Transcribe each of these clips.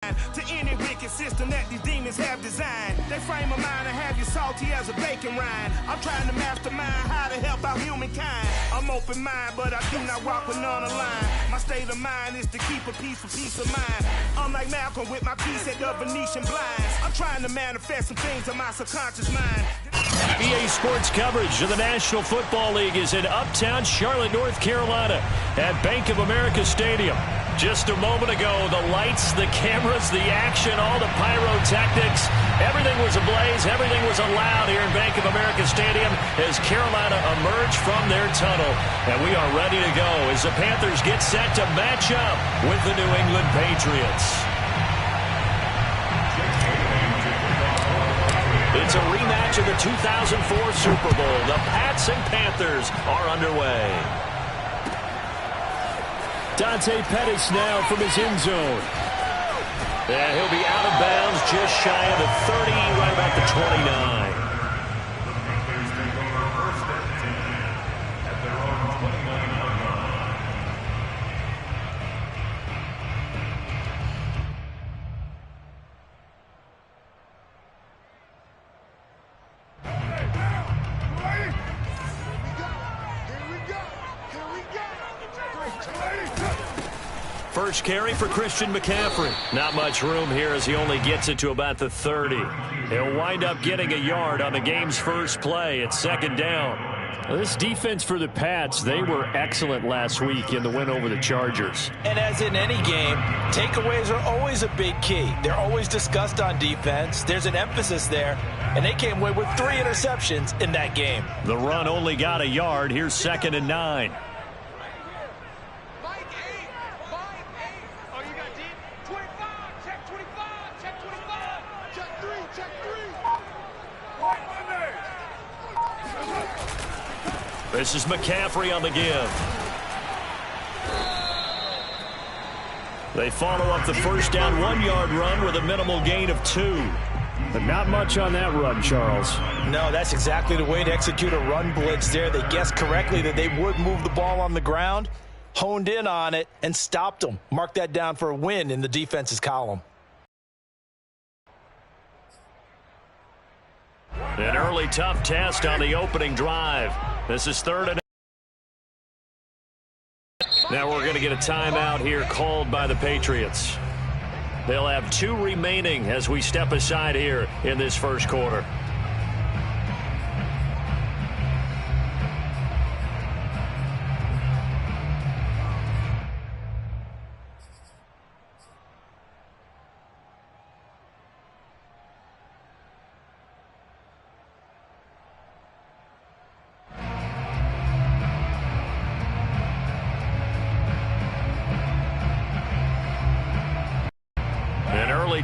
To any wicked system that these demons have designed. They frame a mind and have you salty as a bacon rind. I'm trying to mastermind how to help out humankind. I'm open mind, but I do not walk with none aligned. My state of mind is to keep a peace for peace of mind. I'm like Malcolm with my piece at the Venetian blinds. I'm trying to manifest some things in my subconscious mind. EA Sports coverage of the National Football League is in Uptown Charlotte, North Carolina at Bank of America Stadium. Just a moment ago, the lights, the cameras, the action, all the pyrotechnics, everything was ablaze, everything was allowed here in Bank of America Stadium as Carolina emerged from their tunnel. And we are ready to go as the Panthers get set to match up with the New England Patriots. It's a rematch of the 2004 Super Bowl. The Pats and Panthers are underway. Dante Pettis now from his end zone. And he'll be out of bounds just shy of the 30, right about the 29. First carry for Christian McCaffrey. Not much room here as he only gets it to about the 30. He'll wind up getting a yard on the game's first play at second down. This defense for the Pats, they were excellent last week in the win over the Chargers. And as in any game, takeaways are always a big key. They're always discussed on defense. There's an emphasis there, and they came away with 3 interceptions in that game. The run only got a yard. Here's 2nd and 9. This is McCaffrey on the give. They follow up the first down 1-yard run with a minimal gain of 2. But not much on that run, Charles. No, that's exactly the way to execute a run blitz there. They guessed correctly that they would move the ball on the ground, honed in on it, and stopped them. Mark that down for a win in the defense's column. An early tough test on the opening drive. This is 3rd and 8. Now we're going to get a timeout here called by the Patriots. They'll have 2 remaining as we step aside here in this first quarter.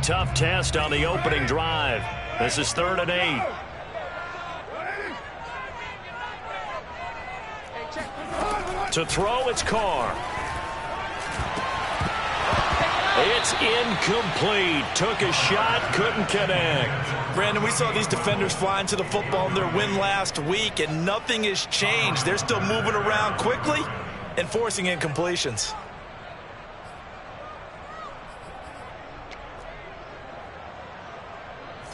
Tough test on the opening drive. This is 3rd and 8. To throw, it's Carr. It's incomplete. Took a shot, couldn't connect. Brandon, we saw these defenders flying to the football in their win last week, and nothing has changed. They're still moving around quickly and forcing incompletions.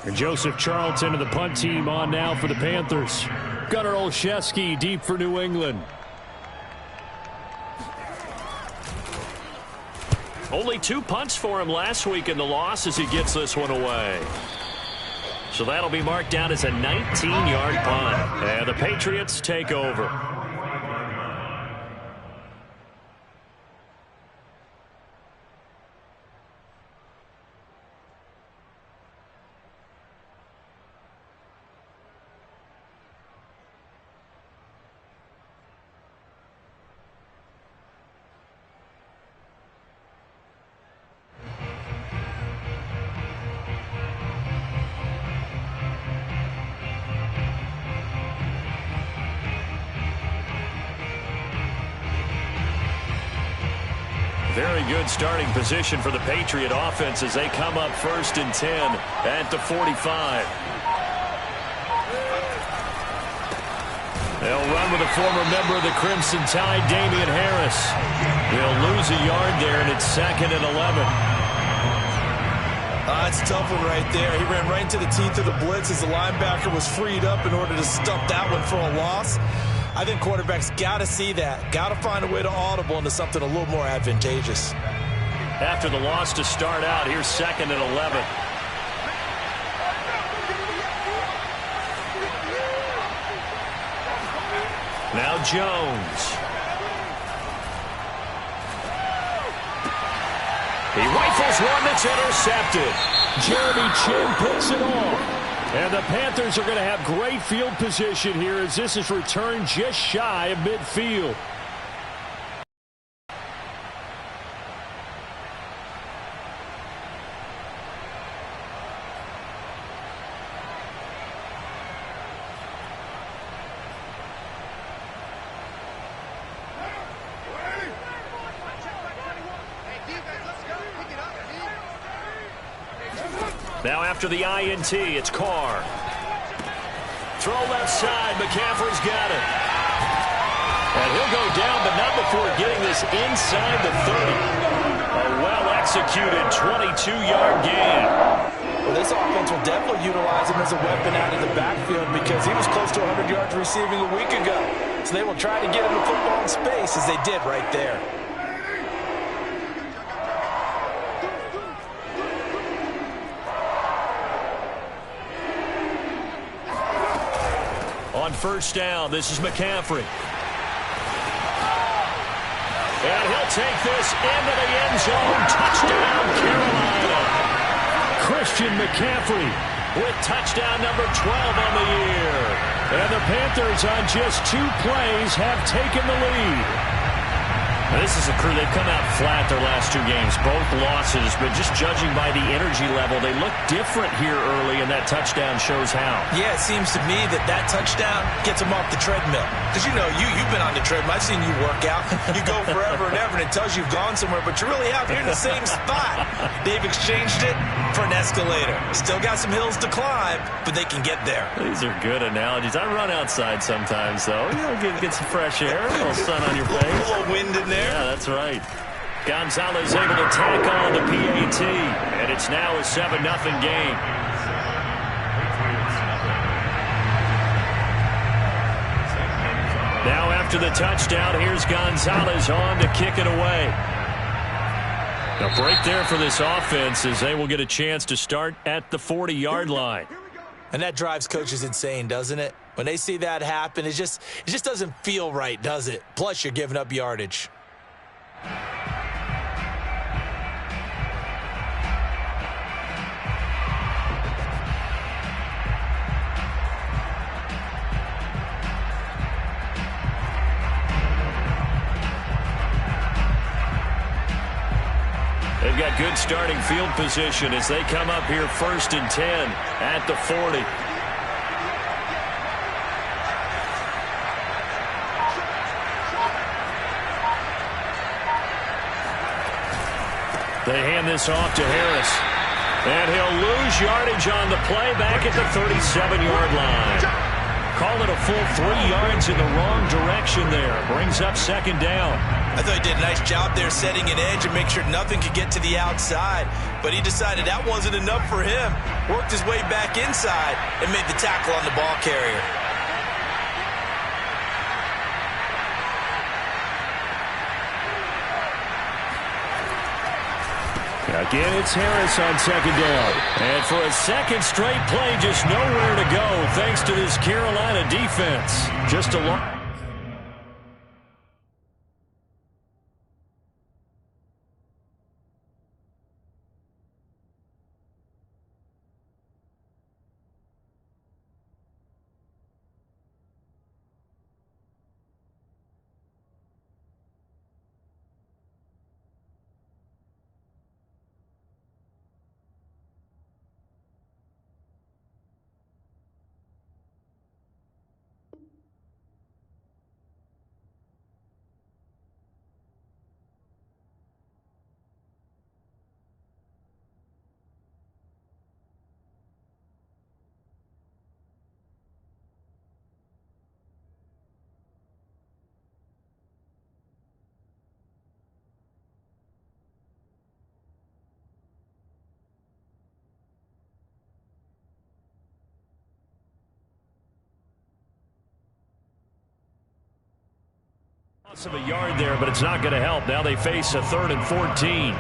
And Joseph Charlton of the punt team on now for the Panthers. Gunnar Olszewski deep for New England. Only 2 punts for him last week in the loss as he gets this one away. So that'll be marked down as a 19-yard punt. And the Patriots take over. Very good starting position for the Patriot offense as they come up 1st and 10 at the 45. They'll run with a former member of the Crimson Tide, Damian Harris. They'll lose a yard there, and it's 2nd and 11. That's a tough one right there. He ran right into the teeth of the blitz as the linebacker was freed up in order to stuff that one for a loss. I think quarterbacks got to see that. Got to find a way to audible into something a little more advantageous. After the loss to start out, here's 2nd and 11. Now Jones. He rifles one that's intercepted. Jeremy Chinn picks it off. And the Panthers are going to have great field position here as this is returned just shy of midfield. Now after the INT, it's Carr. Throw left side. McCaffrey's got it. And he'll go down, but not before getting this inside the 30. A well-executed 22-yard gain. Well, this offense will definitely utilize him as a weapon out of the backfield because he was close to 100 yards receiving a week ago. So they will try to get him the football in space as they did right there. On first down, this is McCaffrey. And he'll take this into the end zone. Touchdown, Carolina. Christian McCaffrey with touchdown number 12 on the year. And the Panthers on just 2 plays have taken the lead. This is a crew. They've come out flat their last 2 games, both losses, but just judging by the energy level, they look different here early, and that touchdown shows how. Yeah, it seems to me that touchdown gets them off the treadmill. Because, you know, you've been on the treadmill. I've seen you work out. You go forever and ever, and it tells you you've gone somewhere, but you really have. You're in the same spot. They've exchanged it for an escalator. Still got some hills to climb, but they can get there. These are good analogies. I run outside sometimes, though. You know, get some fresh air, a little sun on your face. A little wind in there. Yeah, that's right. Gonzalez able to tack on the PAT, and it's now a 7-0 game. Now after the touchdown, here's Gonzalez on to kick it away. A break there for this offense as they will get a chance to start at the 40-yard line. And that drives coaches insane, doesn't it? When they see that happen, it just doesn't feel right, does it? Plus, you're giving up yardage. They've got good starting field position as they come up here 1st and 10 at the 40. They hand this off to Harris. And he'll lose yardage on the play back at the 37-yard line. Call it a full 3 yards in the wrong direction there. Brings up 2nd down. I thought he did a nice job there setting an edge and make sure nothing could get to the outside. But he decided that wasn't enough for him. Worked his way back inside and made the tackle on the ball carrier. Again, it's Harris on 2nd down. And for a 2nd straight play, just nowhere to go thanks to this Carolina defense. Just a long... Of a yard there, but it's not going to help. Now they face a 3rd and 14.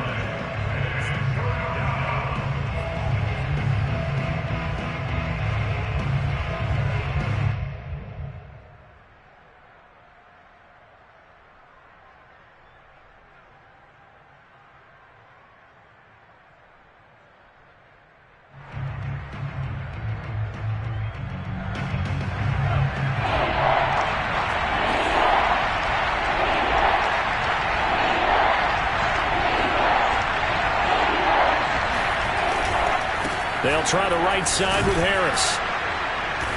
They'll try the right side with Harris.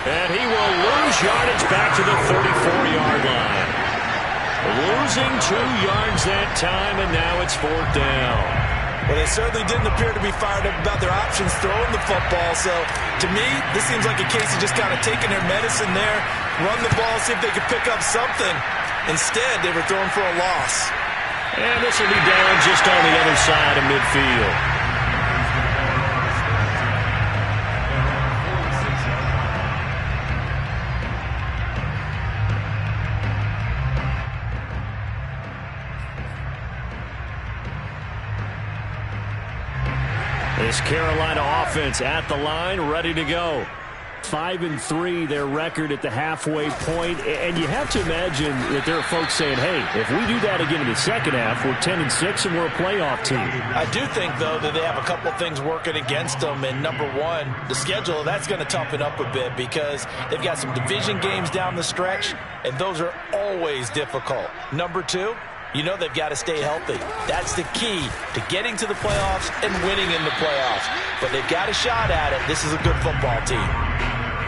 And he will lose yardage back to the 34-yard line. Losing 2 yards that time, and now it's 4th down. Well, they certainly didn't appear to be fired up about their options throwing the football. So, to me, this seems like a case of just kind of taking their medicine there, run the ball, see if they could pick up something. Instead, they were throwing for a loss. And this will be down just on the other side of midfield. This Carolina offense at the line, ready to go. 5-3, their record at the halfway point. And you have to imagine that there are folks saying, hey, if we do that again in the second half, we're 10-6 and we're a playoff team. I do think, though, that they have a couple of things working against them. And number one, the schedule, that's going to toughen up a bit because they've got some division games down the stretch, and those are always difficult. Number two, you know they've got to stay healthy. That's the key to getting to the playoffs and winning in the playoffs. But they've got a shot at it. This is a good football team.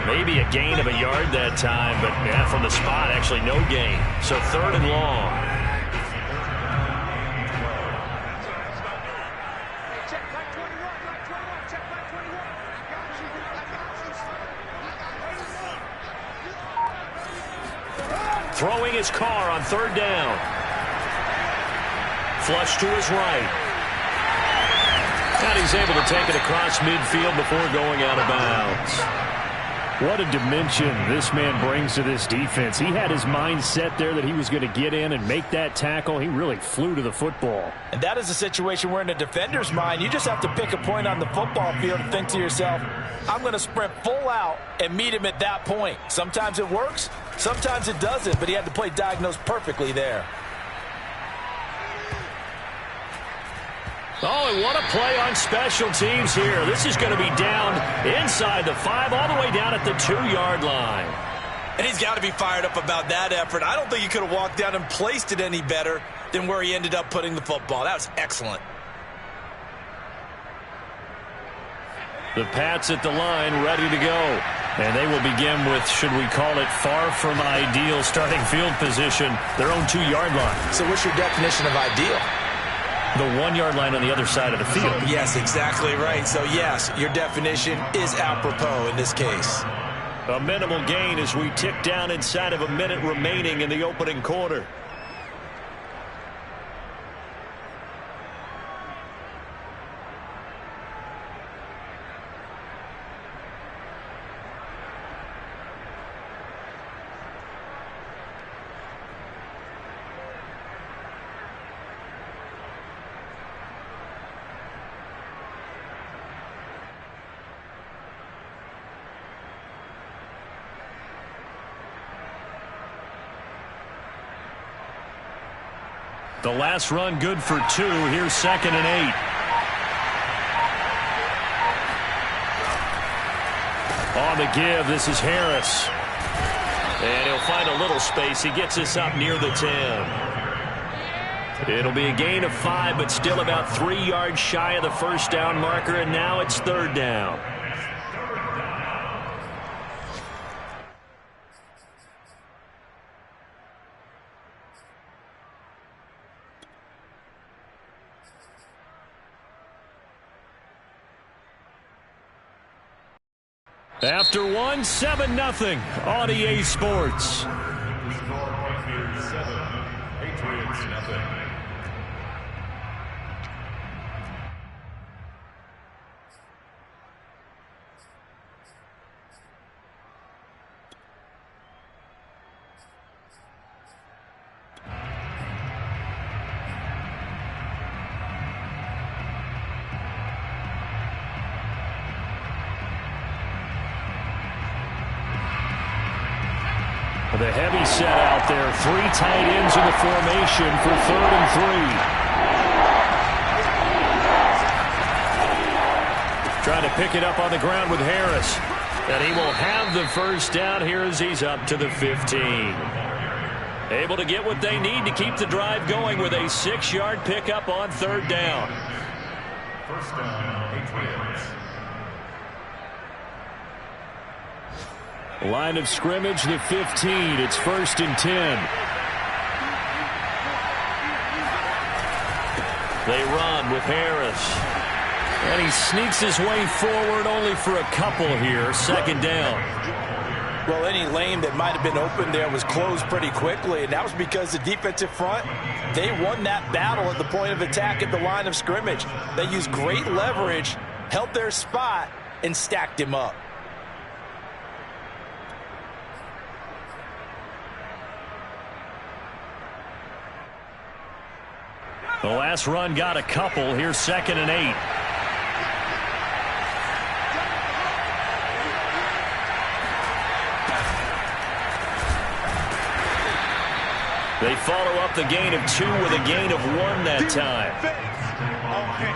Maybe a gain of a yard that time, but yeah, from the spot, actually no gain. So 3rd and long. Throwing his car on 3rd down. Flush to his right. And he's able to take it across midfield before going out of bounds. What a dimension this man brings to this defense. He had his mind set there that he was going to get in and make that tackle. He really flew to the football. And that is a situation where in a defender's mind, you just have to pick a point on the football field and think to yourself, I'm going to sprint full out and meet him at that point. Sometimes it works, sometimes it doesn't, but he had the play diagnosed perfectly there. Oh, and what a play on special teams here. This is going to be down inside the 5, all the way down at the 2-yard line. And he's got to be fired up about that effort. I don't think he could have walked down and placed it any better than where he ended up putting the football. That was excellent. The Pats at the line, ready to go. And they will begin with, should we call it, far from ideal starting field position, their own 2-yard line. So what's your definition of ideal? The 1-yard line on the other side of the field. Yes, exactly right. So, yes, your definition is apropos in this case. A minimal gain as we tick down inside of a minute remaining in the opening quarter. The last run good for 2. Here's 2nd and 8. On the give, this is Harris. And he'll find a little space. He gets us up near the 10. It'll be a gain of 5, but still about 3 yards shy of the first down marker, and now it's 3rd down. After 1, 7-0 on EA Sports. Patriots, nothing. The heavy set out there. 3 tight ends in the formation for 3rd and 3. Trying to pick it up on the ground with Harris. And he will have the first down here as he's up to the 15. Able to get what they need to keep the drive going with a 6-yard pickup on 3rd down. First down, Patriots. Line of scrimmage, the 15. It's 1st and 10. They run with Harris. And he sneaks his way forward only for a couple here. 2nd down. Well, any lane that might have been open there was closed pretty quickly, and that was because the defensive front, they won that battle at the point of attack at the line of scrimmage. They used great leverage, held their spot, and stacked him up. The last run got a couple. Here's 2nd and 8. They follow up the gain of 2 with a gain of 1 that time.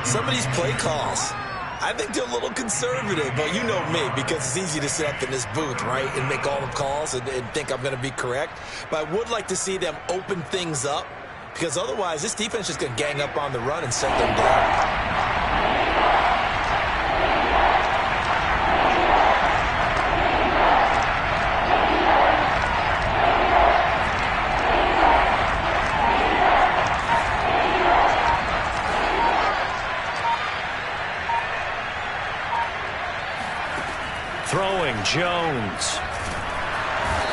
Some of these play calls, I think they're a little conservative, but you know me, because it's easy to sit up in this booth, right, and make all the calls and think I'm going to be correct. But I would like to see them open things up, because otherwise this defense is going to gang up on the run and set them down. Throwing Jones.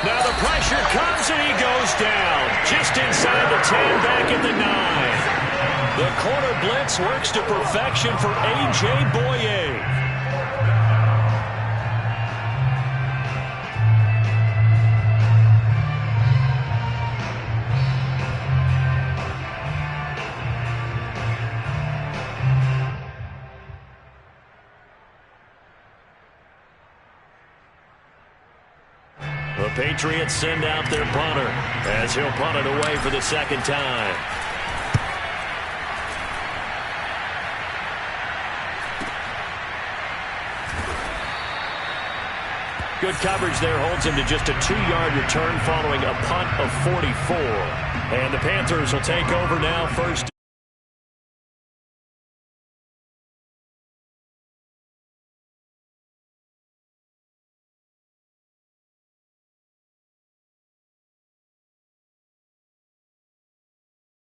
Now the pressure comes and he goes down. Just inside the 10, back at the 9. The corner blitz works to perfection for A.J. Boye. The Patriots send out their punter as he'll punt it away for the 2nd time. Good coverage there holds him to just a 2-yard return following a punt of 44. And the Panthers will take over now, 1st